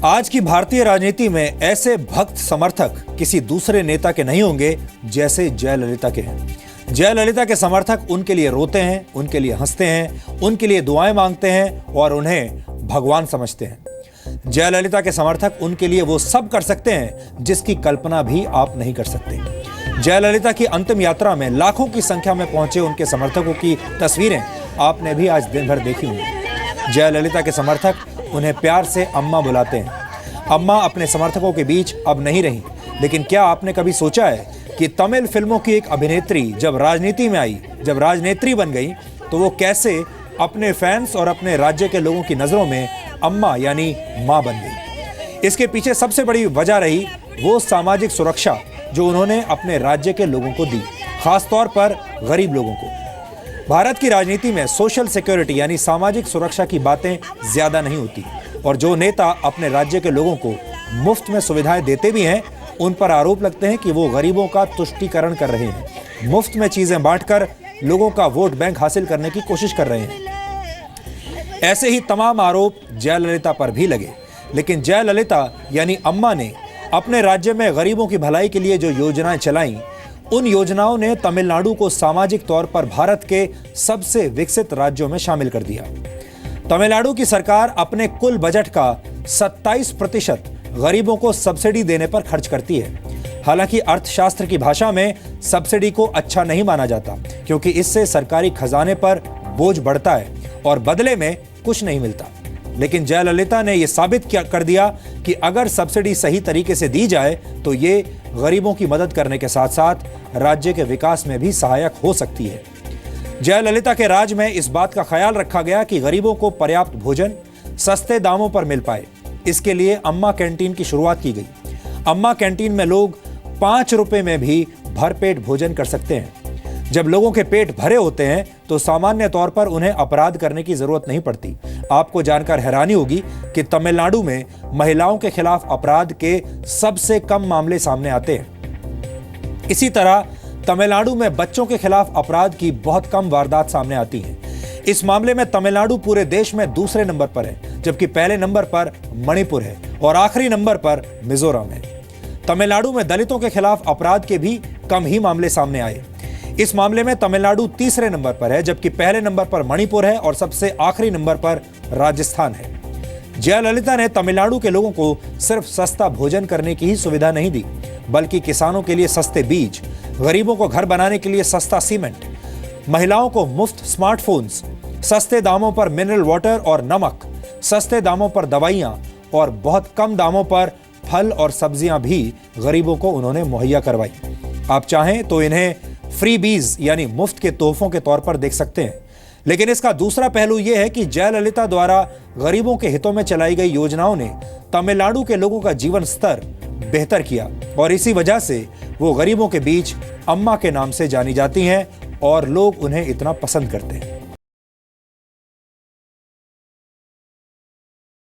आज की भारतीय राजनीति में ऐसे भक्त समर्थक किसी दूसरे नेता के नहीं होंगे जैसे जयललिता के हैं। जयललिता के समर्थक उनके लिए रोते हैं, उनके लिए हंसते हैं, उनके लिए दुआएं मांगते हैं और उन्हें भगवान समझते हैं। जयललिता के समर्थक उनके लिए वो सब कर सकते हैं जिसकी कल्पना भी आप नहीं कर सकते। जयललिता की अंतिम यात्रा में लाखों की संख्या में पहुंचे उनके समर्थकों की तस्वीरें आपने भी आज दिन भर देखी होंगी। जयललिता के समर्थक उन्हें प्यार से अम्मा बुलाते हैं। अम्मा अपने समर्थकों के बीच अब नहीं रही, लेकिन क्या आपने कभी सोचा है कि तमिल फिल्मों की एक अभिनेत्री जब राजनीति में आई, जब राजनेत्री बन गई, तो वो कैसे अपने फैंस और अपने राज्य के लोगों की नज़रों में अम्मा यानी माँ बन गई। इसके पीछे सबसे बड़ी वजह रही वो सामाजिक सुरक्षा जो उन्होंने अपने राज्य के लोगों को दी, खासतौर पर गरीब लोगों को। भारत की राजनीति में सोशल सिक्योरिटी यानी सामाजिक सुरक्षा की बातें ज्यादा नहीं होती और जो नेता अपने राज्य के लोगों को मुफ्त में सुविधाएं देते भी हैं, उन पर आरोप लगते हैं कि वो गरीबों का तुष्टीकरण कर रहे हैं, मुफ्त में चीजें बांटकर लोगों का वोट बैंक हासिल करने की कोशिश कर रहे हैं। ऐसे ही तमाम आरोप जयललिता पर भी लगे, लेकिन जयललिता यानी अम्मा ने अपने राज्य में गरीबों की भलाई के लिए जो योजनाएं चलाई, उन योजनाओं ने तमिलनाडु को सामाजिक तौर पर भारत के सबसे विकसित राज्यों में शामिल कर दिया। तमिलनाडु की सरकार अपने कुल बजट का 27% गरीबों को सब्सिडी देने पर खर्च करती है। हालांकि अर्थशास्त्र की भाषा में सब्सिडी को अच्छा नहीं माना जाता, क्योंकि इससे सरकारी खजाने पर बोझ बढ़ता है और बदले में कुछ नहीं मिलता। लेकिन जयललिता ने यह साबित कर दिया कि अगर सब्सिडी सही तरीके से दी जाए तो ये गरीबों की मदद करने के साथ साथ राज्य के विकास में भी सहायक हो सकती है। जयललिता के राज में इस बात का ख्याल रखा गया कि गरीबों को पर्याप्त भोजन सस्ते दामों पर मिल पाए। इसके लिए अम्मा कैंटीन की शुरुआत की गई। अम्मा कैंटीन में लोग 5 रुपए में भी भरपेट भोजन कर सकते हैं। जब लोगों के पेट भरे होते हैं तो सामान्य तौर पर उन्हें अपराध करने की जरूरत नहीं पड़ती। आपको जानकर हैरानी होगी कि तमिलनाडु में महिलाओं के खिलाफ अपराध के सबसे कम मामले सामने आते हैं। इसी तरह तमिलनाडु में बच्चों के खिलाफ अपराध की बहुत कम वारदात सामने आती हैं। इस मामले में तमिलनाडु पूरे देश में दूसरे नंबर पर है, जबकि पहले नंबर पर मणिपुर है और आखिरी नंबर पर मिजोरम है। तमिलनाडु में दलितों के खिलाफ अपराध के भी कम ही मामले सामने आए। इस मामले में तमिलनाडु तीसरे नंबर पर है, जबकि पहले नंबर पर मणिपुर है और सबसे आखिरी नंबर पर राजस्थान है। जयललिता ने तमिलनाडु के लोगों को सिर्फ सस्ता भोजन करने की ही सुविधा नहीं दी, बल्कि किसानों के लिए सस्ते बीज, गरीबों को घर बनाने के लिए सस्ता सीमेंट, महिलाओं को मुफ्त स्मार्टफोन्स, सस्ते दामों पर मिनरल वाटर और नमक, सस्ते दामों पर दवाइयां और बहुत कम दामों पर फल और सब्जियां भी गरीबों को उन्होंने मुहैया करवाई। आप चाहें तो इन्हें फ्री बीज यानी मुफ्त के तोहफों के तौर पर देख सकते हैं। लेकिन इसका दूसरा पहलू यह है कि जयललिता द्वारा गरीबों के हितों में चलाई गई योजनाओं ने तमिलनाडु के लोगों का जीवन स्तर बेहतर किया और इसी वजह से वो गरीबों के बीच अम्मा के नाम से जानी जाती हैं और लोग उन्हें इतना पसंद करते हैं।